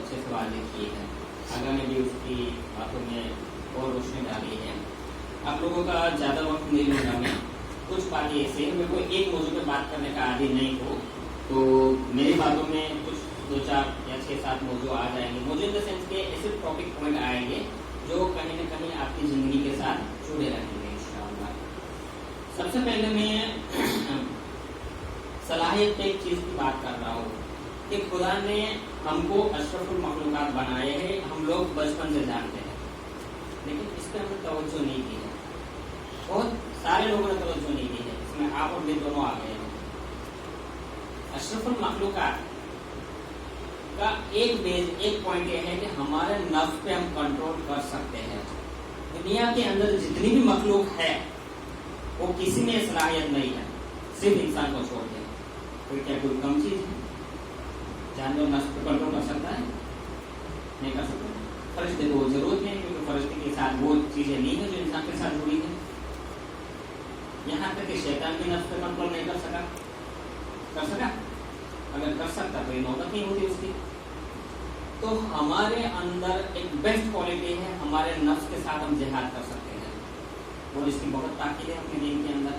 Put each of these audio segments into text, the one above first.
अच्छे से वाज़ेह किए हैं, आगा ने भी उसकी बातों में और रोशनी डाली है। आप लोगों का ज़्यादा वक्त नहीं लूँगा मैं, कुछ बातें ऐसे हैं, मेरे को एक मौजूद पे बात करने का आदि नहीं हो तो मेरी बातों में कुछ 2, 4 या 6, 7 मौजूद आ जाएंगे। मौजूद इन द सेंस के ऐसे टॉपिक पॉइंट आएंगे जो कहीं न कहीं आपकी ज़िंदगी के साथ जुड़े रहेंगे इंशाअल्लाह। सबसे पहले मैं सलाहियत पे एक चीज़ की बात कर रहा हूँ कि खुदा ने हमको अशरफुल मखलूकात बनाए हैं, हम लोग बचपन से जानते हैं, लेकिन इस पर हमने तवज्जो नहीं की है। बहुत सारे लोगों ने तवज्जो नहीं की है, इसमें आप और मैं दोनों आ गए हैं। अशरफुल मखलूकात का एक पॉइंट यह है कि हमारे नफ्स पे हम कंट्रोल कर सकते हैं। दुनिया के अंदर जितनी भी मखलूक है वो किसी में सलाहियत नहीं है, सिर्फ इंसान को छोड़ के। कोई कम चीज है? जानवर नफ्स पे कंट्रोल कर सकता है? नहीं कर सकता। फरिश्ते को जरूरत है, क्योंकि फरिश्ते के साथ वो चीजें नहीं है जो इंसान के साथ जुड़ी है। यहाँ तक कि शैतान भी नफ्स पे कंट्रोल नहीं कर सका। कर सका? अगर कर सकता तो ये नौबत नहीं होती उसकी। तो हमारे अंदर एक बेस्ट क्वालिटी है, हमारे नफ्स के साथ हम जिहाद कर सकते हैं, और इसकी बहुत ताकीद है अपने दीन के अंदर।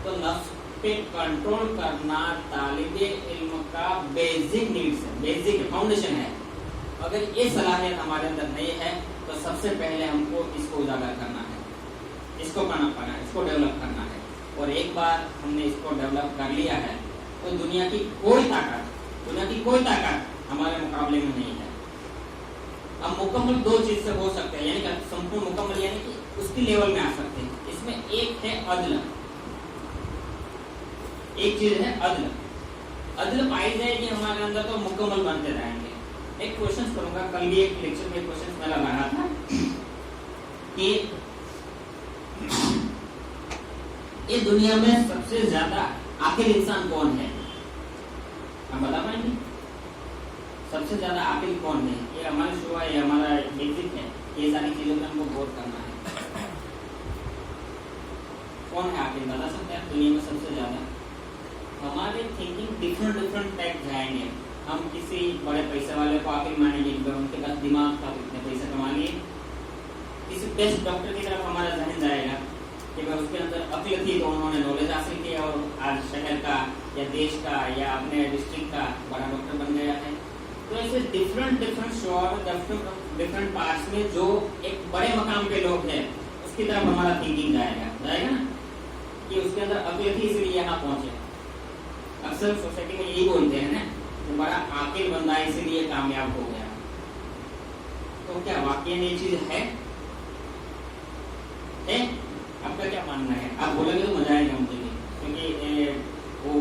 तो नफ्स पे कंट्रोल करना तालिबे इल्म का बेसिक नीड्स है, बेसिक फाउंडेशन है। अगर ये सलाहियत हमारे अंदर नहीं है तो सबसे पहले हमको इसको उजागर करना है, इसको करना है, इसको डेवलप करना है। और एक बार हमने इसको डेवलप कर लिया है तो दुनिया की कोई ताकत हमारे मुकाबले में नहीं है। हम मुकम्मल 2 चीज से हो सकते हैं, यानी कि संपूर्ण मुकम्मल यानी कि उसकी लेवल में आ सकते हैं। इसमें एक है अदल, एक चीज है अदल। अदल पाई जाएगी हमारे अंदर तो मुकम्मल बनते रहेंगे। एक क्वेश्चन करूंगा, कल भी एक लेक्चर में क्वेश्चन मैं लगा रहा था कि ये दुनिया में सबसे ज्यादा आखिर इंसान कौन है? हम बता पाएंगे सबसे ज्यादा आखिर कौन है? ये हमारा शो है, ये हमारा बेसिक है, ये सारी चीजों में हमको गौर करना है। कौन है आखिर? बता सकते हैं दुनिया में सबसे ज्यादा? हमारे थिंकिंग डिफरेंट टाइप जाएंगे। हम किसी बड़े पैसे वाले को आखिर मानेंगे, उनके पास दिमाग था, इतने पैसे कमा लिए। किसी बेस्ट डॉक्टर की तरफ हमारा जहन जाएगा कि भाई उसके अंदर अक्ल थी तो उन्होंने नॉलेज हासिल किया और आज शहर का या देश का या अपने डिस्ट्रिक्ट का बड़ा डॉक्टर बन गया है। तो ऐसे डिफरेंट शोर डिफरेंट पार्ट्स में जो एक बड़े मकाम पे लोग हैं उसकी तरफ हमारा थिंकिंग जाएगा ना, कि उसके अंदर अक्ल थी इसलिए यहाँ पहुंचे। अक्सर सोसाइटी में यही बोलते हैं ना, तो बड़ा आकिल बंदा इसलिए कामयाब हो गया। तो क्या वाकई में ये चीज है? आपका क्या मानना है? आप बोलेंगे तो मजा आएगा मुझे भी, क्योंकि वो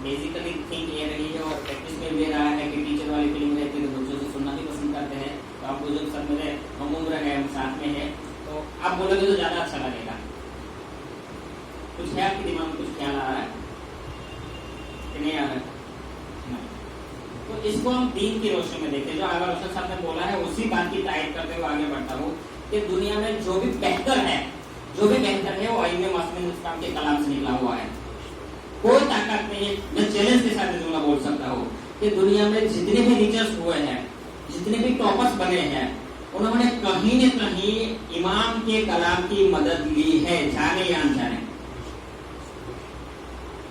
बेसिकली थिंक ये रही है और प्रैक्टिस में भी रहा है कि टीचर वाली फीलिंग रहती है तो बच्चों से सुनना भी पसंद करते हैं। तो आपको जब सब मेरे हम उम्र है, हम साथ में है, तो आप बोलोगे तो ज्यादा अच्छा लगेगा। कुछ है आपके दिमाग में, कुछ ख्याल आ रहा है कि नहीं आ रहा है? तो इसको हम दीन की रोशनी में देखें। जो आगा रोशन साहब ने बोला है उसी बात की तारीफ करते हुए आगे बढ़ता हूँ कि दुनिया में जो भी बेहतर है वो इल्म मासूम इस्लाम के कलाम से निकला हुआ है। कोई ताकत नहीं है। मैं चैलेंज के साथ जुमला बोल सकता हूँ कि दुनिया में जितने भी टीचर्स हुए हैं, जितने भी टॉपर्स बने हैं, उन्होंने कहीं न कहीं इमाम के कलाम की मदद ली है, जाने या अनजाने।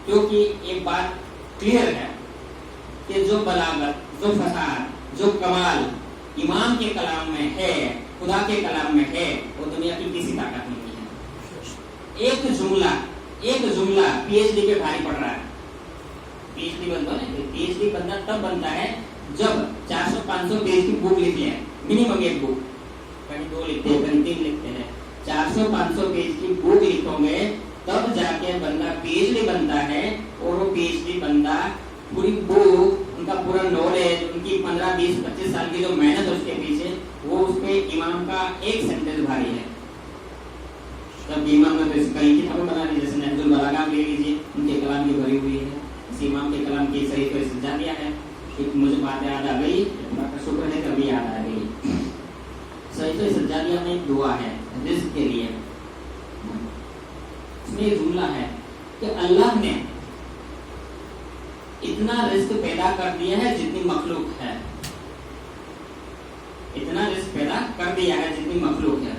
क्योंकि एक बात क्लियर है कि जो बलागत, जो फसाद, जो कमाल इमाम के कलाम में है, खुदा के कलाम में है, वो दुनिया की किसी ताकत नहीं है। एक जुमला पीएचडी पे भारी पड़ रहा है। पीएचडी बंदा तब बनता है जब 400-500 पेज की बुक लिखी है, मिनिमम एक बुक, कहीं 2 लिखते हैं, कहीं 3 लिखते हैं। 400-500 पेज की बुक लिखोगे तब जाके बंदा पीएचडी बनता है। और वो पीएचडी बंदा पूरी बुक, उनका पूरा नॉलेज, उनकी 15-20-25 साल की जो मेहनत है उसके पीछे, वो उसपे इमाम का एक सेंटेंस भारी है। तब इमाम ने तो कई किताबें बना ली, जैसे नहजुल बलागा ले लीजिए, उनके कलाम की भरी हुई है। इस इमाम के कलाम की सही को सजा दिया है। मुझे बात याद आ गई, शुक्र है कभी याद आ गई। सही तो सजा दिया में एक दुआ है रिज़्क़ के लिए। इसमें जुमला है कि अल्लाह ने इतना रिज़्क़ पैदा कर दिया है जितनी मखलूक है, प्रक्रिया है, जितनी मखलूक है।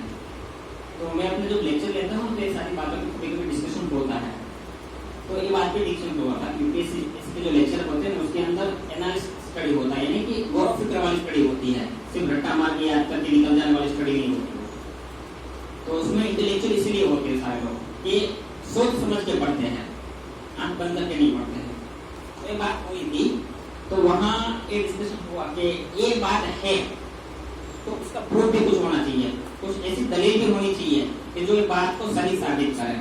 तो मैं अपने जब लेक्चर लेता हूँ तो ये सारी बातों पे कभी कभी डिस्कशन होता है। तो ये बात पे डिस्कशन हुआ था क्योंकि इसके जो लेक्चर होते हैं उसके अंदर एनालिसिस स्टडी होता है, यानी कि गौर फिक्र वाली स्टडी होती है, सिर्फ रट्टा मार के याद करके निकल जाने वाली स्टडी नहीं होती। तो उसमें इंटेलेक्चुअल इसीलिए होते हैं सारे लोग कि सोच समझ के पढ़ते हैं, आंख बंद करके नहीं पढ़ते हैं। तो ये बात हुई थी, तो वहाँ एक डिस्कशन हुआ कि ये बात है तो उसका प्रूफ भी कुछ होना चाहिए, कुछ ऐसी दलील भी होनी चाहिए कि जो ये बात को सही साबित करे।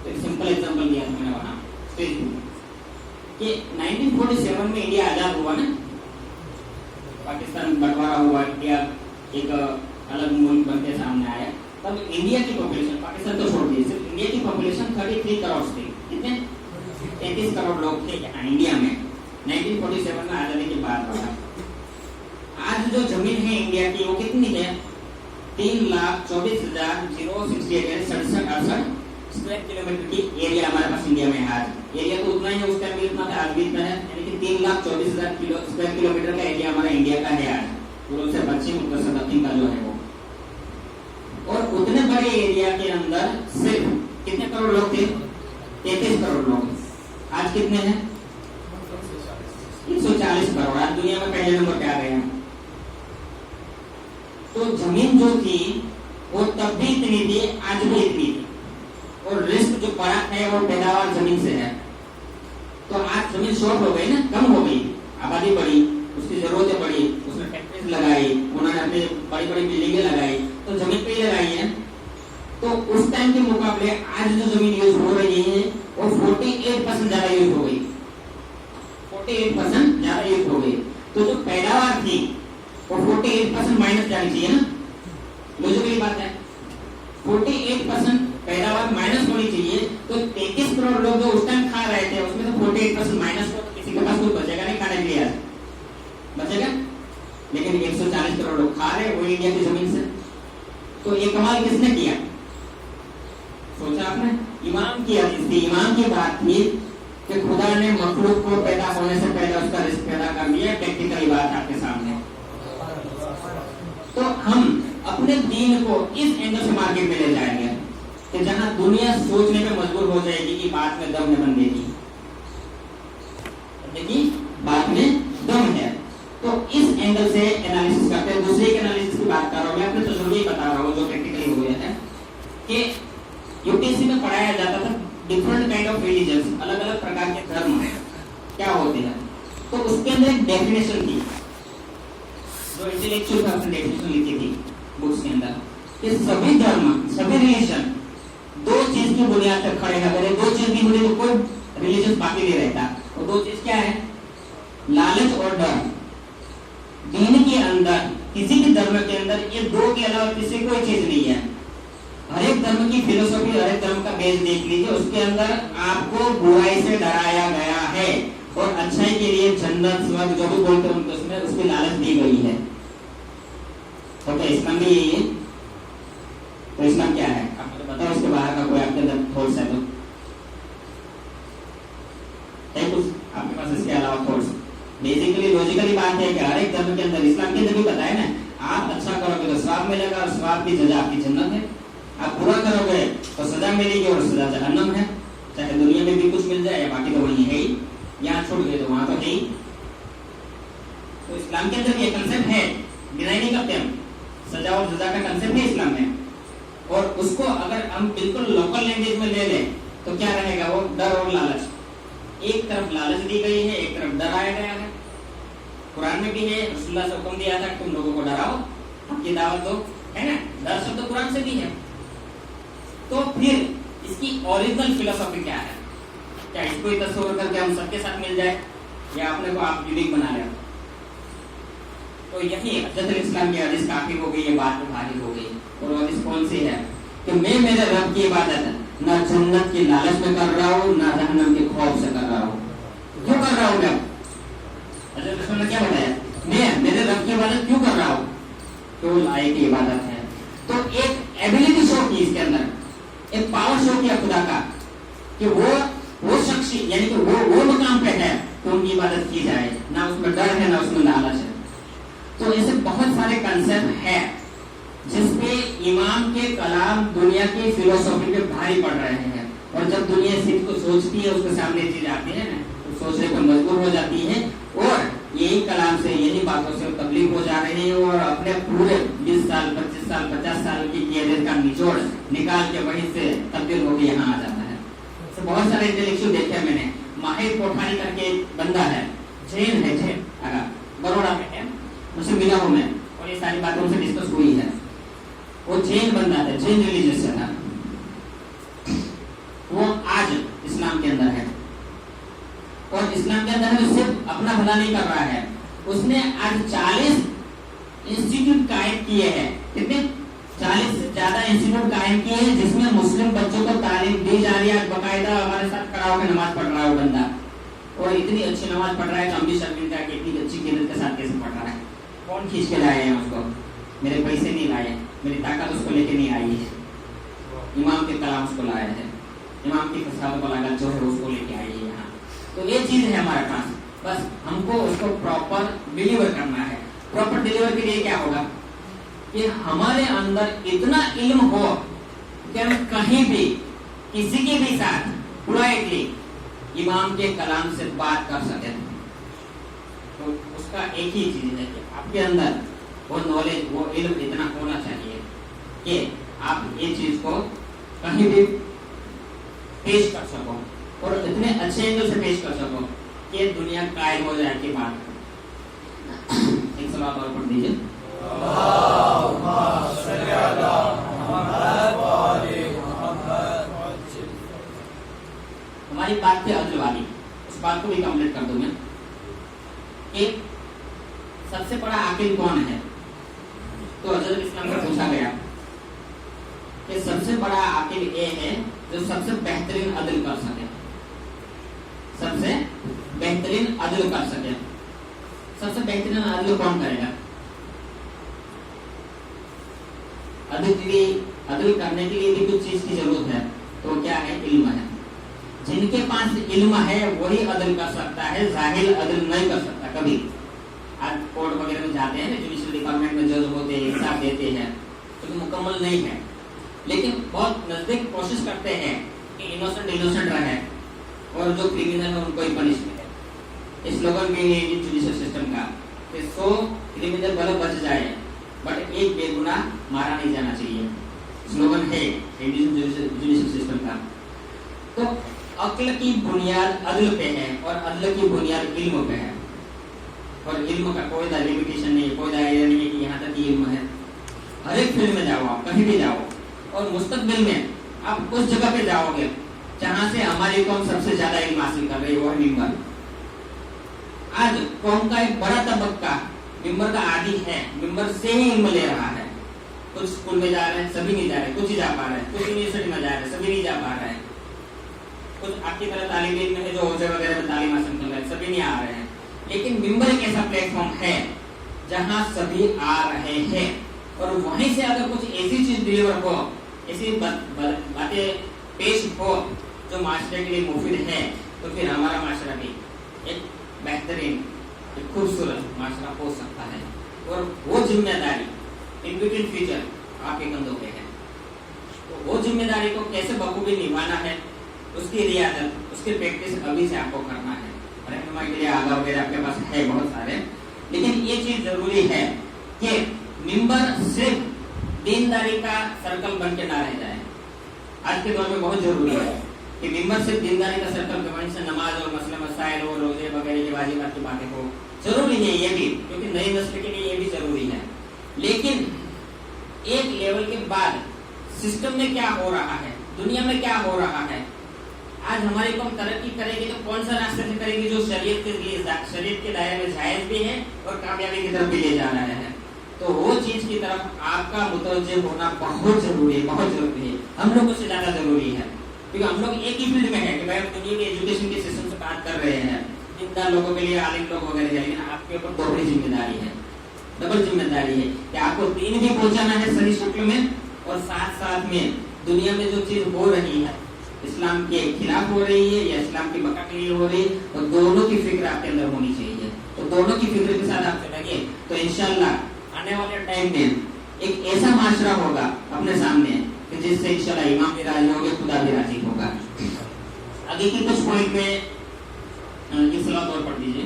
तो एक सिंपल एग्जांपल दिया था मैंने वहाँ स्टेज कि 1947 में इंडिया आजाद हुआ ना, पाकिस्तान बंटवारा हुआ, इंडिया एक अलग मुल्क बन के सामने आया, तब इंडिया की पॉपुलेशन, पाकिस्तान तो छोड़ दी, सिर्फ इंडिया की पॉपुलेशन 33 करोड़ थी। कितने? 33 करोड़ लोग थे इंडिया में 1947 में आजादी के बाद बढ़ा। आज जो जमीन है इंडिया की वो कितनी है? 3,24,068 स्क्वायर किलोमीटर की एरिया हमारे पास इंडिया में है आज। एरिया तो उतना ही है, उस टाइम भी उतना था, आज भी इतना है, यानी कि 3,24,000 स्क्वायर किलोमीटर का एरिया हमारा इंडिया का है आज, पूर्व से पश्चिम, उत्तर से दक्षिण का जो है वो। और उतने बड़े एरिया के अंदर सिर्फ कितने करोड़ लोग थे? 33 करोड़ लोग। आज कितने हैं? 140 करोड़। आज दुनिया में पहले नंबर पे आ गए हैं। तो जमीन जो थी वो तब भी इतनी थी, आज भी इतनी थी, और रिस्क जो पड़ा है वो पैदावार जमीन से है। तो आज जमीन शॉर्ट हो गई ना, कम हो गई, आबादी बढ़ी, उसकी जरूरतें बढ़ी, उसमें फैक्ट्रीज लगाई, उन्होंने अपनी बड़ी बड़ी बिल्डिंगें लगाई, तो जमीन पे ही लगाई है। तो उस टाइम के मुकाबले आज जो जमीन यूज हो रही है वो 48% ज्यादा यूज हो गई, 48% ज्यादा यूज हो गई। तो जो पैदावार थी वो 48% माइनस जानी चाहिए ना, लॉजिकली बात है। 48% पैदावार माइनस होनी चाहिए, तो 33 करोड़ लोग जो उस टाइम खा रहे थे उसमें से 48% माइनस हो, तो किसी के पास कुछ बचेगा नहीं खाने के लिए, बचेगा? लेकिन 140 करोड़ लोग खा रहे वो इंडिया की जमीन से। तो ये कमाल किसने किया? सोचा आपने? इमाम की हदीस थी, इमाम की बात थी कि खुदा ने मखलूक को पैदा होने से पहले उसका रिस्क पैदा कर दिया। प्रैक्टिकली बात आपके सामने। तो हम अपने दीन को इस एंगल से मार्केट में ले जाएंगे कि जहां दुनिया सोचने पे मजबूर हो जाएगी कि बात में दम है बंदे की, देखिए बात में दम है। तो इस एंगल से एनालिसिस करते हैं। दूसरे के एनालिसिस की बात कर रहा हूं मैं, अपने तजुर्बे ही बता रहा हूं जो प्रैक्टिकली हुए हैं कि यूपीएससी में पढ़ाया जाता था डिफरेंट काइंड ऑफ रिलीजन्स, अलग अलग प्रकार के धर्म क्या होते हैं। तो उसके अंदर एक डेफिनेशन थी जो इंटेलेक्चुअल पर्सन डेफिनेशन लिखी थी बुक्स के अंदर कि सभी धर्म, सभी रिलीजन दो चीज की बुनियाद पर खड़े हैं। अगर दो चीज की बुनियाद कोई रिलीजन बाकी नहीं रहता। और दो चीज क्या है? लालच और डर। दीन के अंदर, किसी भी धर्म के अंदर ये दो के अलावा किसी कोई चीज नहीं है। हर एक धर्म की फिलोसॉफी, हर एक धर्म का बेस देख लीजिए, उसके अंदर आपको बुराई से डराया गया है और अच्छाई के लिए जन्नत, स्वर्ग जो भी बोलते हैं उनको उसमें उसकी लालच दी गई है। तो क्या इस्लाम भी यही है? तो इस्लाम क्या है आपको तो बताओ, इसके बाहर का कोई आपके अंदर थॉट्स है तो है कुछ आपके पास इसके अलावा थॉट्स? बेसिकली लॉजिकली बात है कि हर एक धर्म के अंदर, इस्लाम के अंदर भी पता है ना, आप अच्छा करोगे तो स्वाब मिलेगा और स्वाब की सजा आपकी जन्नत है। आप बुरा करोगे तो सजा मिलेगी और सजा जहन्नम है। चाहे दुनिया में भी कुछ मिल जाए या बाकी तो वही है ही, यहाँ छोड़ गए तो वहां तो है ही। तो इस्लाम के अंदर ये कंसेप्ट है, डिनाई नहीं करते हम, सजा और सजा का कंसेप्ट है इस्लाम में। और उसको अगर हम बिल्कुल लोकल लैंग्वेज में ले लें तो क्या रहेगा? वो डर और लालच। एक तरफ लालच दी गई है, एक तरफ डराया गया है। कुरान में भी है, रसूलुल्लाह से हुक्म दिया था तुम लोगों को डराओ, आपकी दावत दो, है ना? डर शब्द कुरान से भी है। तो फिर इसकी ओरिजिनल फिलोसॉफी क्या है? क्या इसको ही तस्वीर करके हम सबके साथ मिल जाए या अपने को आप यूनिक बना लें? तो यही हज़रत इस्लाम की हदीस काफी हो गई, ये बात तो भारी हो गई। और हदीस कौन सी है कि मैं मेरे रब की इबादत ना जन्नत की लालच में कर रहा हूँ, ना जहन्नम के खौफ से कर रहा हूँ। क्यों कर रहा हूँ मैं? हज़रत इस्लाम ने क्या बताया? मैं मेरे रब की इबादत क्यों कर रहा हूँ? तो लाए की इबादत है। तो एक एबिलिटी शो की इसके अंदर, एक पावर शो किया खुदा का कि वो शख्स यानी कि वो मकाम पे है तो उनकी इबादत की जाए, ना उसमें डर है ना उसमें लालच है। तो ऐसे बहुत सारे कंसेप्ट है जिस पे इमाम के कलाम दुनिया की फिलोसॉफी पे भारी पड़ रहे हैं, और जब दुनिया सिर्फ को सोचती है, उसके सामने चीज आती है ना, तो सोचने पर मजबूर हो जाती है, और यही कलाम से, यही बातों से तबलीग हो जा रहे हैं, और अपने पूरे 20 साल 25 साल 50 साल की कैरियर का निचोड़ निकाल के वहीं से तब्दील होकर यहाँ आ जाता है। तो बहुत सारे इंटेलेक्चुअल देखे मैंने। माहिर कोठारी करके बंदा है, जैन है, जैन बड़ौदा में है, मुझसे मिला हूँ मैं, और ये सारी बातें उनसे डिस्कस हुई है। वो जैन बंदा है, जैन रिलीजियस से था, वो आज इस्लाम के अंदर है, और इस्लाम के अंदर है तो सिर्फ अपना भला नहीं कर रहा है, उसने आज 40 इंस्टीट्यूट कायम किए हैं। कितने? 40 से ज्यादा इंस्टीट्यूट कायम किए हैं, जिसमें मुस्लिम बच्चों को तालीम दी जा रही है। बाकायदा हमारे साथ खड़ा होकर नमाज पढ़ रहा है वो बंदा, और इतनी अच्छी नमाज पढ़ रहा है कि हम भी शर्मिंदा है कि इतनी अच्छी किरत के साथ कैसे पढ़ रहा है। कौन खींच के लाए हैं उसको? मेरे पैसे नहीं लाए, मेरी ताकत उसको लेके नहीं आई है, इमाम के कलाम उसको लाया है, इमाम की फसाद को लगा जो है उसको लेके आई है यहाँ। तो ये चीज है हमारे पास, बस हमको उसको प्रॉपर डिलीवर करना है। प्रॉपर डिलीवर के लिए क्या होगा कि हमारे अंदर इतना इल्म हो कि हम कहीं भी किसी के भी साथ पोलाइटली इमाम के कलाम से बात कर सके। तो उसका एक ही चीज है कि आपके अंदर वो नॉलेज, वो इल्म इतना होना चाहिए कि आप ये चीज को कहीं भी पेश कर सको, और इतने अच्छे एंगल से पेश कर सको कि दुनिया कायम हो जाए की बात। एक सलात और पढ़ दीजिए। हमारी बात थी अदल वाली, उस बात को भी कंप्लीट कर दूं मैं कि सबसे बड़ा आकिल कौन है। तो हज़रत इस्लाम से पूछा गया कि सबसे बड़ा आकिल ये है जो सबसे बेहतरीन अदल कर सके, सबसे बेहतरीन अदल कर सके। सबसे बेहतरीन अदल कौन करेगा? अदल करने के लिए भी कुछ चीज की जरूरत है, तो क्या है? इल्म है। जिनके पास इल्म है वही अदल कर सकता है, जाहिल अदल नहीं कर सकता कभी। आज कोर्ट वगैरह में जाते हैं, जुडिशियल डिपार्टमेंट में जज होते हैं, हिसाब देते हैं, तो मुकम्मल नहीं है, लेकिन बहुत नजदीक कोशिश करते हैं कि इनोसेंट रहे, और जो क्रिमिनल है उनको ही पनिश मिले। इस स्लोगन भी है जुडिशियल सिस्टम का कि 100 क्रिमिनल भले बच जाए, बट एक बेगुनाह मारा नहीं जाना चाहिए। स्लोगन है इंडियन जुडिशियल सिस्टम का। तो अक्ल की बुनियाद अदल पे है, और अदल की बुनियाद इल्म पे है, और इल्म का कोई लिमिटेशन नहीं है, कोई दायरा नहीं है कि यहाँ तक इल्म है। हर एक फील्ड में जाओ, आप कहीं भी जाओ, और मुस्तकबिल में आप उस जगह पे जाओगे जहां से हमारी कौम सबसे ज्यादा इल्म हासिल कर रही है, वो है मिंबर। आज कौम का एक बड़ा तबक्का मिंबर का आदी है, मिंबर से ही इल्म ले रहा है। कुछ स्कूल में जा रहे हैं, सभी नहीं जा रहे, कुछ ही जा पा रहे हैं, कुछ यूनिवर्सिटी में जा रहे हैं, सभी नहीं जा पा रहे हैं, कुछ आपकी तरह तालिब इल्म है जो होजे वगैरह में तालीम हासिल कर रहे हैं, सभी नहीं आ रहे हैं। लेकिन मिंबर एक ऐसा प्लेटफॉर्म है जहां सभी आ रहे हैं, और वहीं से अगर कुछ ऐसी चीज डिलीवर हो, ऐसी बातें पेश हो जो माशरे के लिए मुफीद है, तो फिर हमारा माशरा भी एक बेहतरीन, एक खूबसूरत माशरा हो सकता है। और वो जिम्मेदारी इन बिटवीन फ्यूचर आपके कंधों पे है। तो वो जिम्मेदारी को कैसे बखूबी निभाना है, उसकी रियाजत, उसकी प्रैक्टिस अभी से आपको करना है। रहनुमाई के लिए आगा वगैरह आपके पास है बहुत सारे, लेकिन ये चीज जरूरी है कि मिंबर सिर्फ दीनदारी का सर्कल बन के ना रह जाए। आज के दौर में बहुत जरूरी है कि मिंबर सिर्फ दीनदारी का सर्कल बन से नमाज और मसले मसाइल और रोजे वगैरह की वाजिबात की बातें हो, जरूरी है ये भी, क्योंकि नई नस्ल के लिए ये भी जरूरी है। लेकिन एक लेवल के बाद सिस्टम में क्या हो रहा है, दुनिया में क्या हो रहा है, आज हमारी कौम तरक्की करेगी तो कौन सा रास्ते से करेगी जो शरीयत के दायरे में जायज भी है और कामयाबी की तरफ भी ले जा रहा है। तो वो चीज की तरफ आपका मुतवज्जे होना बहुत जरूरी है, बहुत जरूरी है, हम लोगों से ज्यादा जरूरी है, क्योंकि हम लोग एक ही फील्ड में है कि भाई हम दुनिया के एजुकेशन के सिस्टम से बात कर रहे हैं, जितना लोगों के लिए आलिम लोग वगैरह है, लेकिन आपके ऊपर दोहरी जिम्मेदारी है, डबल जिम्मेदारी है कि आपको दीन भी पहुंचाना है सही शक्ल में, और साथ साथ में दुनिया में जो चीज हो रही है इस्लाम के खिलाफ हो रही है या इस्लाम की बका के लिए हो रही है, तो दोनों की फिक्र आपके अंदर होनी चाहिए। तो दोनों की फिक्र के साथ आप चलेंगे तो इंशाल्लाह आने वाले टाइम में ایک ایسا معاشرہ ہوگا اپنے سامنے کہ جس سے انشاءاللہ امام بھی راضی ہوگا, خدا بھی راضی ہوگا. آگے کی کچھ پوائنٹ میں یہ صلاۃ اور پڑھ دیجیے.